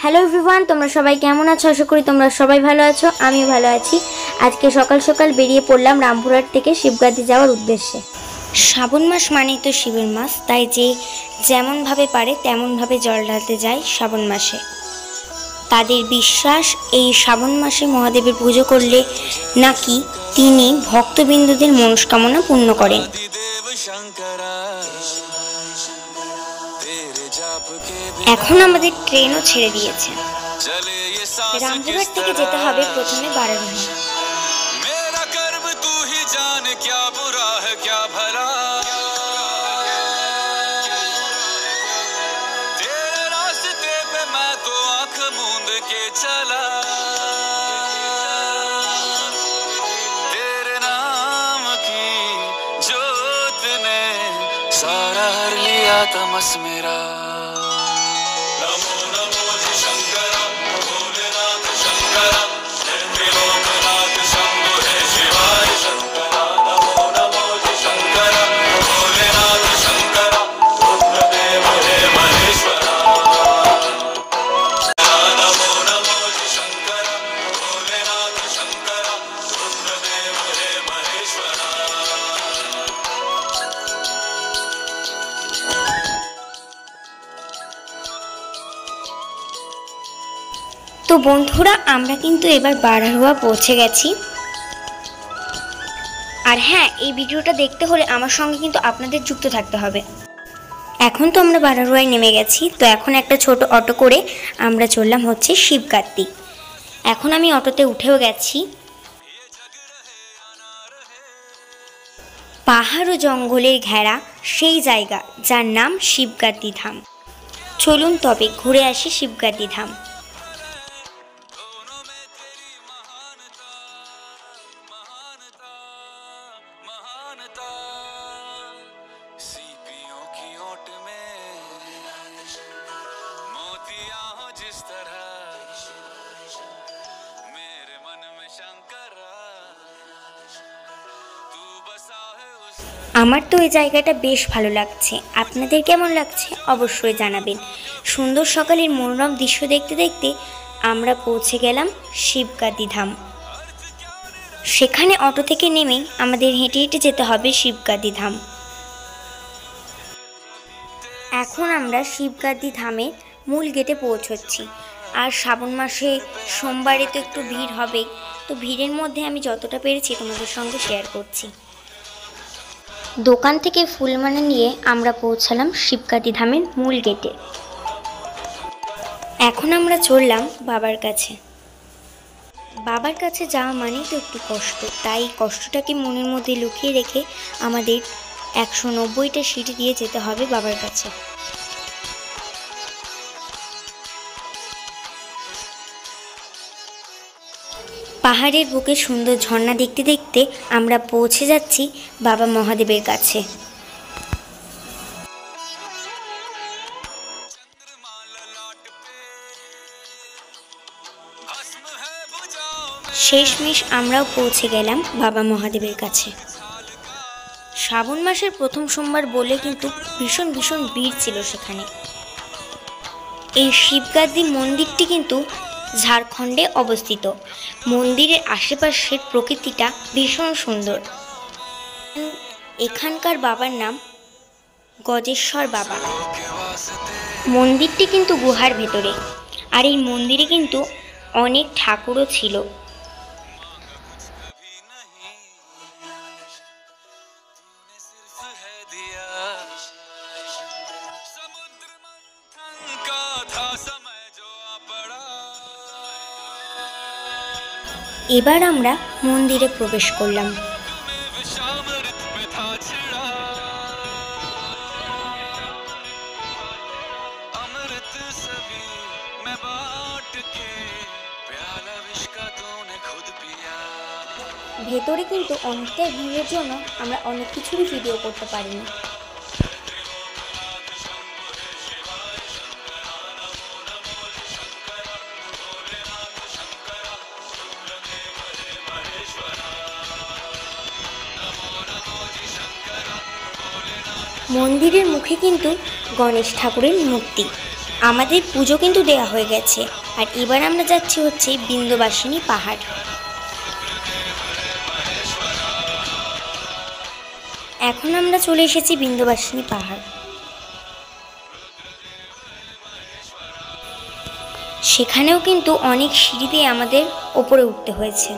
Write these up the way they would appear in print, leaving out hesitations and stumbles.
Hello everyone, তোমরা সবাই কেমন আছো? আশা করি তোমরা সবাই ভালো আছো। আমিও ভালো আছি। আজকে সকাল সকাল বেরিয়ে পড়লাম রামপুরহাট থেকে শিবগাদি যাওয়ার উদ্দেশ্যে। শ্রাবণ মাস মানেই তো শিবের মাস, তাই যে যেমনভাবে পারে তেমনভাবে জল ঢালতে যায় শ্রাবণ মাসে। তাদের বিশ্বাস, এই শ্রাবণ মাসে মহাদেবের পুজো করলে নাকি তিনি ভক্তবৃন্দদের মনস্কামনা পূর্ণ করেন। এখন আমাদের ট্রেনও ছেড়ে দিয়েছে। রামপুরহাট থেকে যেতে হবে প্রথমে বারাণসী। सारा हर लिया तमस मेरा। তো বন্ধুরা, আমরা কিন্তু এবার বারহারোয়া পৌঁছে গেছি। আর হ্যাঁ, এই ভিডিওটা দেখতে হলে আমার সঙ্গে কিন্তু আপনাদের যুক্ত থাকতে হবে। এখন তো আমরা বারহারোয়ায় নেমে গেছি। তো এখন একটা ছোট অটো করে আমরা চললাম হচ্ছে শিবগাদি। এখন আমি অটোতে উঠেও গেছি। পাহাড় ও জঙ্গলের ঘেরা সেই জায়গা যার নাম শিবগাদি ধাম। চলুন তবে ঘুরে আসি শিবগাদি ধাম। আমার তো এই জায়গাটা বেশ ভালো লাগছে। আপনাদের কেমন লাগছে অবশ্যই জানাবেন। সুন্দর সকালের মনোরম দৃশ্য দেখতে দেখতে আমরা পৌঁছে গেলাম শিবগাদি ধাম। সেখানে অটো থেকে নেমেই আমাদের হেঁটে হেঁটে যেতে হবে শিবগাদি ধাম। এখন আমরা শিবগাদি ধামের মূল গেটে পৌঁছচ্ছি। আর শ্রাবণ মাসে সোমবারে তো একটু ভিড় হবে। তো ভিড়ের মধ্যে আমি যতটা পেরেছি তোমাদের সঙ্গে শেয়ার করছি। দোকান থেকে ফুলমালা নিয়ে আমরা পৌঁছালাম শিবগাদি ধামের মূল গেটে। এখন আমরা চললাম বাবার কাছে। বাবার কাছে যাওয়া মানেই তো একটু কষ্ট, তাই কষ্টটাকে মনের মধ্যে লুকিয়ে রেখে আমাদের 190টা সিঁড়ি দিয়ে যেতে হবে বাবার কাছে। পাহাড়ের বুকে সুন্দর ঝর্ণা দেখতে দেখতে আমরা পৌঁছে যাচ্ছি বাবা মহাদেবের কাছে। শেষমেশ আমরাও পৌঁছে গেলাম বাবা মহাদেবের কাছে। শ্রাবণ মাসের প্রথম সোমবার বলে কিন্তু ভীষণ ভীষণ ভিড় ছিল সেখানে। এই শিবগাদি মন্দিরটি কিন্তু ঝাড়খণ্ডে অবস্থিত। মন্দিরের আশেপাশের প্রকৃতিটা ভীষণ সুন্দর। এখানকার বাবার নাম গজেশ্বর বাবা। মন্দিরটি কিন্তু গুহার ভেতরে। আর এই মন্দিরে কিন্তু অনেক ঠাকুরও ছিল। এবার আমরা মন্দিরে প্রবেশ করলাম। ভেতরে কিন্তু অনেকটাই ভিড়ের জন্য আমরা অনেক কিছুরই ভিডিও করতে পারিনি। মন্দিরের মুখে কিন্তু গণেশ ঠাকুরের মূর্তি। আমাদের পুজো কিন্তু দেওয়া হয়ে গেছে, আর এবার আমরা যাচ্ছি হচ্ছে বিন্ধ্যবাসিনী পাহাড়। এখন আমরা চলে এসেছি বিন্ধ্যবাসিনী পাহাড়। সেখানেও কিন্তু অনেক সিঁড়ি দিয়ে আমাদের ওপরে উঠতে হয়েছে।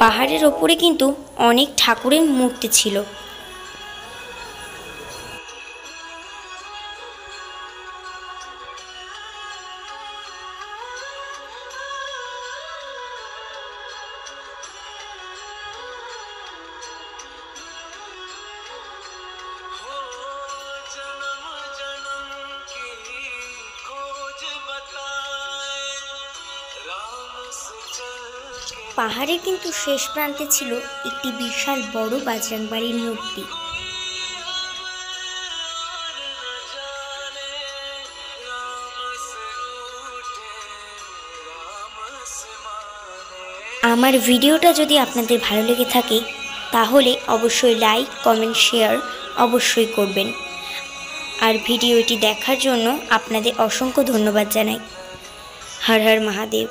পাহাড়ের ওপরে কিন্তু অনেক ঠাকুরের মূর্তি ছিল। পাহাড়ের কিন্তু শেষ প্রান্তে ছিল একটি বিশাল বড় বাজরংবাড়ির মূর্তি। আমার ভিডিওটা যদি আপনাদের ভালো লেগে থাকে তাহলে অবশ্যই লাইক, কমেন্ট, শেয়ার অবশ্যই করবেন। আর ভিডিওটি দেখার জন্য আপনাদের অসংখ্য ধন্যবাদ জানাই। হর হর মহাদেব।